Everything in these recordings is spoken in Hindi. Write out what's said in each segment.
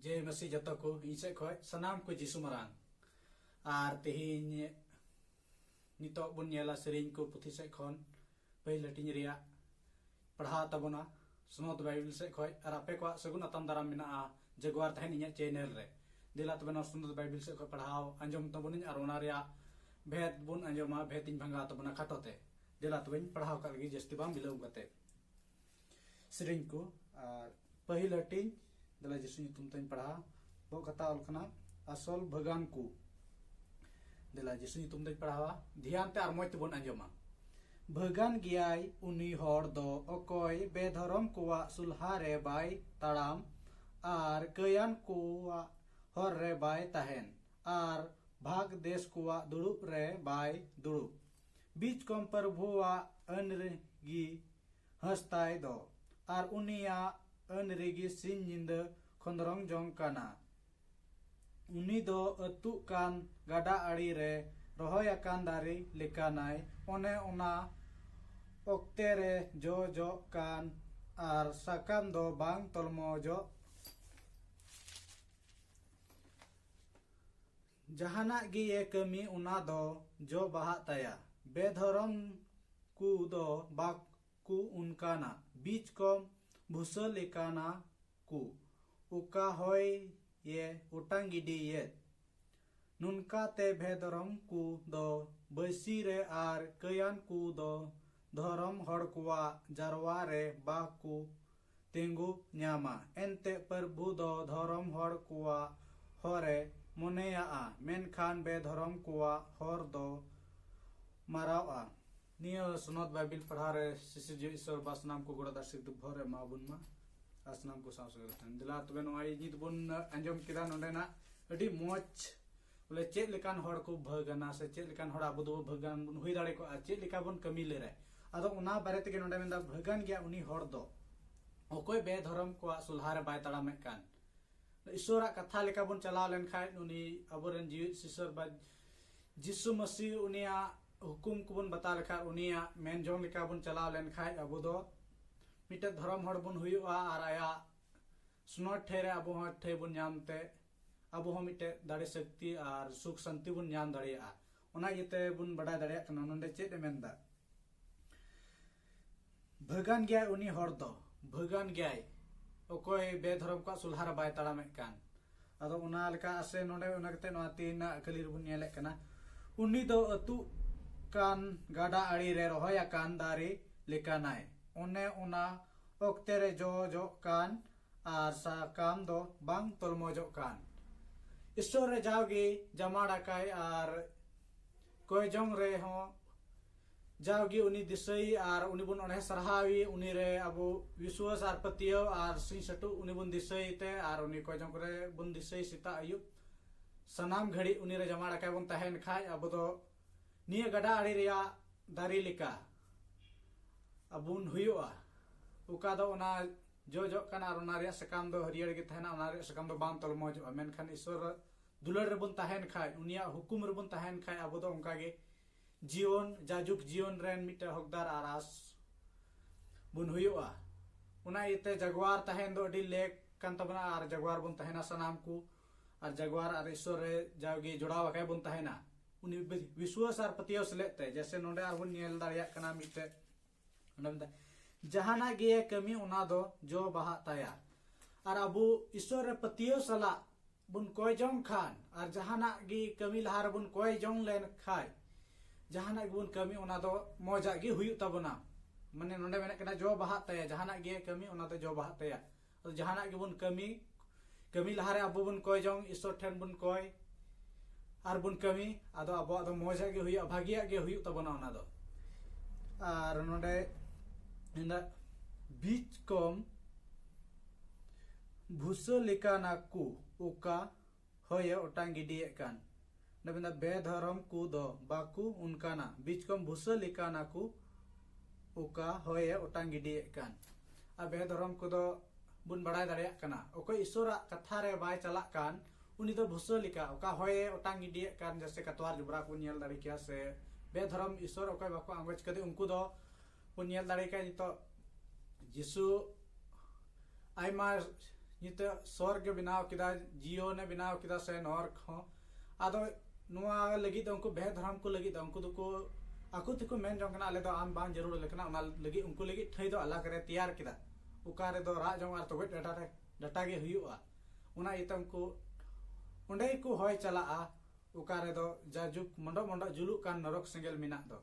जे मसी जतो को इन से खय सनाम को जिसु मरांग आर तेहिन नितो बुन नेला सेरिंग को पुथि से खन पहिल टिंग रिया पढ़ा तबना सुनोत बाइबल से खय आर आपे को सगुन अतम दाराम मिना जगवार तहन इन चैनल रे दिला तबना सुनोत बाइबल से खय पढ़ाओ अंजम तबुन आर ओना रिया भेद बुन अंजमा भेतिन भंगा तबना खाटोते दिला तबन पढ़ाओ का लगी जस्ती बाम बिलो गते सेरिंग को आर पहिल टिंग दिला जिसु तुम तन पढ़ा बो कथा अलखना असल भगवान को दिला जिसु तुम तन पढ़ावा ध्यान ते आर मोय तबन अंजमा भगवान गियाय उनी हर दो अकय बेधरम कोवा सुलहा रे बाय ताड़ाम आर कयान कोवा हर रे बाय ताहेन आर भाग देश कोवा दुड़ुब रे बाय दुड़ुब बीच कम प्रभुवा अनरेगी हस्ताय दो आर उनिया अनरेगी सिन निंद खंदरंग जंग काना उनी दो अतु कान गाडा आड़ी रे रहोय आकान दारी लेकानाय ओने ओना ओक्ते रे जो जो कान आर साकाम दो बांग तलमो जो जहाना गी ये कमी उना दो जो बाहा ताया बेधरम कु दो बाक कु उनकाना बीच कम भूसल लेकाना कु उका होय ये उटांग गिडी ये नुनका ते भेदरम कु दो बैसी रे आर कयान कु दो धरम हड़ कुआ जारवा रे बा कु तेंगु न्यामा एनते प्रभु दो धरम हड़ कुआ हरे मोनेया मेनखान बेधरम कुआ हर दो मारावा नियो सुनोत बाइबिल पढ़ा रे शिशु जो ईश्वर बासनाम को गोड़ा दर्शक दुभरे माबुन मा आसनाम को सांस गथन दिला तबे नोई नित बुन अंजम किदा नोडेना अडी मोच बोले चेक लेकान हड़ को भगना से चेक लेकान हड़ आबो दो भगन बुन हुई दाड़े को चेक लेका बुन कमी ले रे आदो उना बारे ते नोडे मेंदा भगन गया उनी हड़ दो ओकोय बेधरम को सुलहारे बाय ताड़ा में कान ईश्वरा कथा लेका बुन चलाव लेन खाय उनी अबोरन जीवित ईश्वर बा जिसु मसीह उनिया हुकुम को बन बता लेखा उनिया मेन जोंग लेका बन चलाव लेन खाय अबो दो मिटे धर्म हड़ बन हुयुआ आर आया सुनोट ठेरे अबो ह ठे बन नामते अबो ह मिटे दाड़े शक्ति आर सुख शांति बन नाम दाड़िया ओना येते बन बड़ा दाड़िया कना नंदे चेद मेंदा भगवान गया उनी हड़ दो भगवान गया ओकोय बेधर्म का सुलहार बाय ताड़ा में कान अदो उना लेका आसे नोडे उना कते नोआ तीना खलीर बन नेले कना उनी दो अतु कान गाडा आड़ी रे रहोया कान दारी लेकानाय ओने उना ओक्ते रे जो जो कान आर सा काम दो बांग तलमोजो कान ईश्वर रे जाओगी जमाड़ा काय आर कोय जोंग रे हो जाओगी उनी दिसई आर उनी बुन ओने सरहावी उनी रे अबो विश्वास आर पतियो आर सिं सटु उनी बुन दिसई ते आर उनी कोय जोंग रे बुन दिसई सीता आयुब सनाम घड़ी उनी रे जमाड़ा काय बुन तहेन खाय अबो दो निया गडा आड़ी रिया दारी लिका अबुन हुयुआ उका दो ओना जो जो कना ओना रिया सकाम दो हरियर गे तहना ओना रिया सकाम दो बाम तल मौजो मेनखान ईश्वर दुलर रे बुन तहेन खाय उनिया हुकुम रे बुन तहेन खाय अबो दो उनका गे जीवन जाजुक जीवन रेन मिटे हकदार आरास बुन हुयुआ उना इते जगवार तहेन दो अडी लेक कान तबना आर जगवार बुन तहेना सनाम को आर जगवार आर ईश्वर रे जागे जोड़ाव काय बुन तहेना उनी विश्वास आर पतियो सलेते जैसे नोडे आर बुन नेल दाड़िया कना मिटे नंदा जहाना गे कमी उना दो जो बाहा ताया आर अबु ईश्वर रे पतियो सला बुन कोय जोंग खान आर जहाना गे कमी लहार बुन कोय जोंग लेन खाय जहाना गे बुन कमी उना दो मोजा गे हुयु तबना माने नोडे मेने कना जो बाहा ताया जहाना गे कमी उना दो जो बाहा ताया तो जहाना गे बुन कमी लहारे अबु बुन कोय जोंग ईश्वर ठेन बुन कोय आर बुन कमी आदो अबो आदो मोजा गे हुयु भागिया गे हुयु तबना उना दो आर नोडे इंदा बीच कम भूसो लेकाना कु उका होय ओटांग गिडिये कान नबिंदा बेधरम कु दो बाकु उनकाना बीच कम भूसो लेकाना कु उका होय ओटांग गिडिये कान आ बेधरम को दो बुन बड़ाय दाड़िया काना ओको ईश्वरा कथा रे बाय चला कान उनी दो भूसो लेका ओका होय ओटांग गिडिये कान जैसे कतवार जुबरा को नेल दाड़ी किया से बेधरम ईश्वर ओको बाको आंगोज कदे उनको दो पुनियल दाड़े का तो जिसु आयमा नित स्वर्ग बनाव किदा जियो ने बनाव किदा से नरक हो आदो नुआ लगी तो उनको भेद धर्म को लगी तो उनको तो को aku tuh main jong kena ale do am bang jarur le kena ona lagi unku lagi thai do ala kare tiar kita ukare do ra jong ar to data ge huyu'a una itam ku onde ku hoy chalaa ukare do jajuk mondok juluk kan norok singgel minak do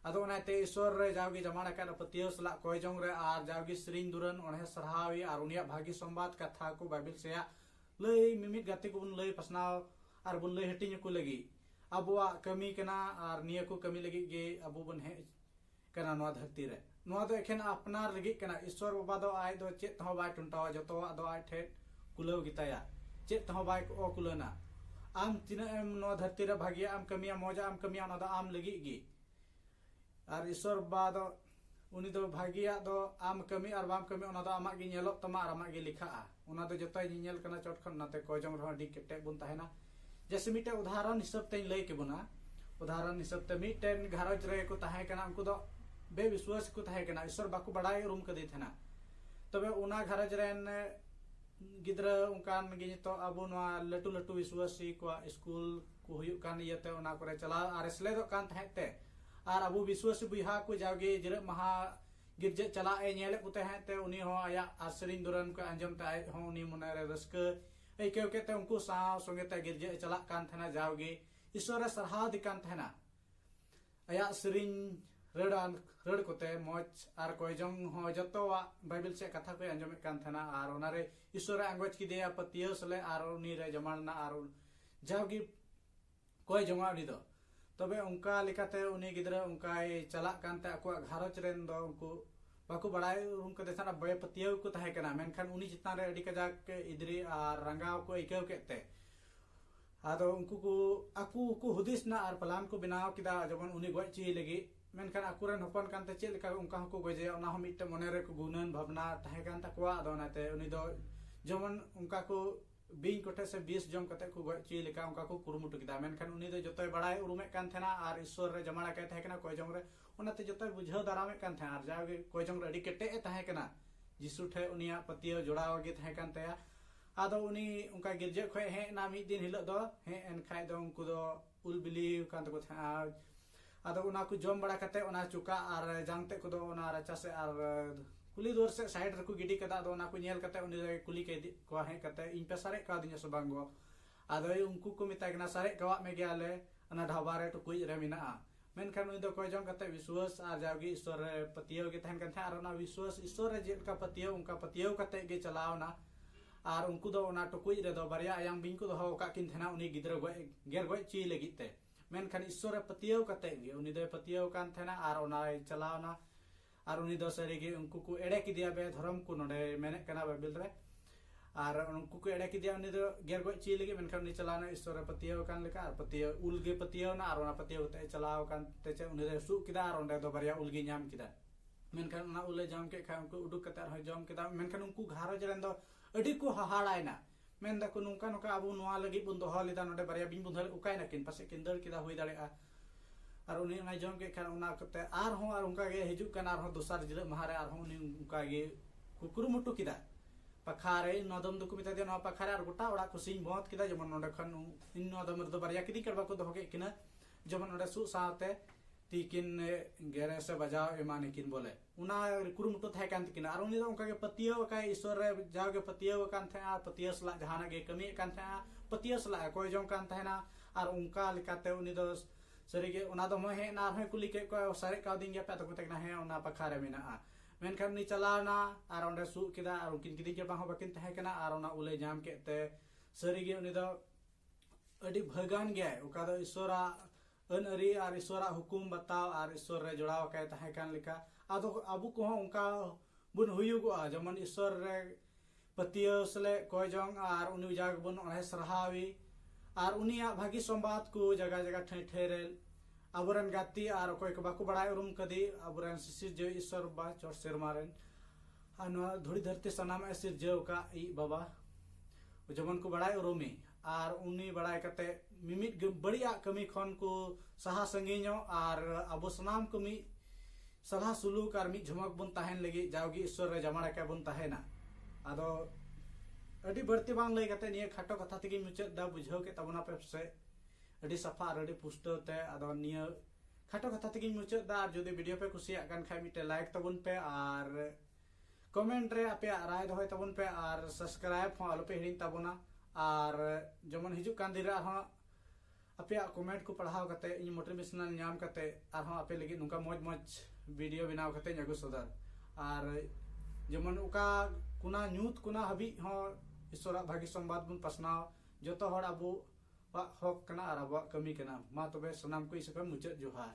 ado ona te isor re jawgi jamana kan patio sala koy jong re ar jawgi sering duran onhe sarhawi ar unia bhagi sombat katha ku bible seya lei mimit gati ku bun lei pasnal ar bun lei hetinya ku lagi abuwa kami kena ar niya ku kami lagi ge abu bun he kena noa dharti re noa do ekhen apnar lagi kena isor baba do ai do chet tho bai tuntawa joto do ai the kulau gitaya chet tho bai o kulana am tina em noa dharti re bhagia am kamiya moja am kamiya ona do am lagi ge ar isor ba do uni do bhagia do am kami ar bam kami ona do amak ge nyelok tama ar amak ge likha a ona do jotoy nyel kana chot khon nate ko jong ro dik kete bun tahena जैसे मिटे उदाहरण हिसाब ते लय के बना उदाहरण हिसाब ते मिटेन घरज रे को ताहे कना उनको दो बेविश्वास को ताहे कना ईश्वर बाकू बड़ाई रूम कदे थना तबे उना घरज रेन गिद्रा उनकान गिनी तो अबो नवा लटू लटू विश्वासी को स्कूल को हुयु कान यते उना करे चला आर स्ले दो कान थाते आर अबो विश्वासी बुहा को जागे जरे महा गिरजे चला ए नेले को ताहे उनी हो आया आसरिन दुरन को अंजम ताय हो उनी मने रस्क ऐ केव के उनको साव संगे ते गिरजे चला कान थना जाओगे ईश्वर सरहा दिकान थना आया सरिन रड़ कोते मोच आर कोई जंग हो जतोवा बाइबल से कथा को अंजम कान थना आर ओनारे ईश्वर अंगोच की देया पतियो सले आर उनी रे जमाना आर जाओगे कोई जमा उनी दो तबे उनका लेकाते उनी गिदरा उनका चला कान ते अको घरच रेन दो उनको बाकू बड़ाई रूम के देसाना बे पतियो को ताहे कना मेनखान उनी चितान रे अडी कजाक के इदरी आर रंगाव को इकेव केते आदो उनको को आकू को हुदिस ना आर प्लान को बनाव किदा जबन उनी गoj ची लगी मेनखान आकुरन हपन कानते चेल लेका उनका को गजे ओना हम मिटे मने रे को गुनन भावना ताहे कान तकवा आदो नाते उनी दो जबन उनका को बिन कोटे से 20 जम कते को गoj ची लेका उनका को कुरुमुटु किदा मेनखान उनी दो जतोय बड़ाई उरुमे कान थेना आर ईश्वर रे जमाना के ताहे कना कोय जम रे उनाते जतोय बुझाव दारामे कान थे आर जागे कोय जंग अडी केटे ताहे कना जिसु ठे उनिया पतियो जोड़ाव गे ताहे कान तया आदो उनी उनका गिरजे खय हे ना मी दिन हिलो दो हे एन खाय दो उनको दो उल बिली कान तो था आदो उना को जम बड़ा कते उना चुका आर जांगते को दो उना रचा से आर कुली दूर से साइड रको गिडी कदा दो उना को नेल कते उनी कुली के को हे कते इन पे सारे का दिनो सबंगो आदो उनको को मिता गना सारे कवा में गेले अना ढाबारे तो कुई रे मिना मेनखान उनी दो कोय जंग कते विश्वास आ जागी ईश्वर पतियो के तहन कन आर ना विश्वास ईश्वर जे का पतियो उनका पतियो कते गे चलावना आर उनको दो ना टुकुई रे दो बारिया आयांग बिन को दो का किन थना उनी गिद्र गेर गoj ची लगिते मेनखान ईश्वर पतियो कते गे उनी दो पतियो कान थना आर ओना चलावना आर उनी दो सरी गे उनको को एड़े की दिया बे धर्म को नडे मेने कना बाइबल रे आर उनको को एड़े की दिया उनी दो गेर गoj ची लगी मेनखान उनी चलावना ईश्वर पतियो कान लेका आर पतियो उल गे पतियो ना आर ओना पतियो ते चलाव कान ते चे उनी दो सु किदा आर ओंडे दो बारिया उल गे नाम किदा मेनखान उना उले जाम के खा उनको उडुक कते ह जम किदा मेनखान उनको घारज रेन दो अडी को हाहाड़ायना मेन दा को नुका नुका अबु नोआ लगी बुन दोह लेदा नोडे बारिया बिन बुन धल उकाय ना किन पासे किन दर किदा होई दाड़ेआ आर उनी ना जम के खान उना कते आर हो आर उनका गे हिजु कन आर हो दोसर जिले महारे आर हो उनी उनका गे कुकुरु मुटु किदा पखारे नदम दुकु मिता दे न पखारे आर गोटा ओड़ा को सिंह बहुत किदा जमन नोडे खन इन नदम दो बारिया किदी करबा को दोह के किना जमन नोडे सु साते तीकिन गेरे से बजाव एमाने किन बोले उना कुरुमुटु थाय कान तिकिन आर उनी दो उनका के पतियो का ईश्वर रे जागे पतियो कान थे आ पतियो सला जहाना गे कमी कान थे पतियो सला कोय जम कान थे ना आर उनका लिकाते उनी दो सरीगे उना दो मोहे ना है कुली के को सारे का दिन पे तो तक ना है उना पखारे मेना मेनखान नि चलावना आर ओंडे सु किदा आर उनकिन किदी के बाहो बाकिन थे कना आर उना उले जाम केते सरीगे उनी दो अडी भगान गया उका दो ईश्वरा अन अरी आर ईश्वरा हुकुम बताव आर ईश्वर रे जोड़ाव के ताहे कान लिका आदो अबु को उनका बुन हुयुगो जमन ईश्वर रे पतियो सले कोय जंग आर उनी जाग बुन ओहे सरहावी आर उनिया भागी संवाद को जगह जगह ठे ठेरेल अबरन गाती आर कोय को बाकू बड़ाय उरुम कदी अबरन शिशिर जो ईश्वर बा चोर शेरमारन अन धुड़ी धरती सनाम ऐसे जो का ई बाबा जमन को बड़ाय उरुमी आर उनी बड़ाय कते मिमित बढ़िया कमी खन को सहा संगीनो आर अबो सनाम कमी सलाह सुलूक आर मी झमक बुन ताहेन लगी जाओगी ईश्वर रे जमाड़ा के बुन ताहेना आदो अड़ी बढ़ती बांग लई कते निया खाटो कथा तगी मुचाद दा बुझाव के तबना पे से अड़ी सफा और अड़ी पुष्टो ते अदो निया खाटो कथा तगी मुचाद दा जदि वीडियो पे कुसिया कान खाय मिटे लाइक तबन पे और कमेंट रे आपे राय दोय तबन पे और सब्सक्राइब हो आलो पे हिडिन तबना और जमन हिजु कान दिरा हो आपे कमेंट को पढ़ाव कते इन मोटिवेशनल नाम कते और हो आपे लगी नुका मौज मौज वीडियो बनाव कते अगु सदर और जमन उका कुना न्यूत कुना हबी हो ईश्वर भागी संवाद बन पसनाव जो तो हर अबो हक कना और अब कमी कना मा तबे सनाम को इसका मुचाद जोहार।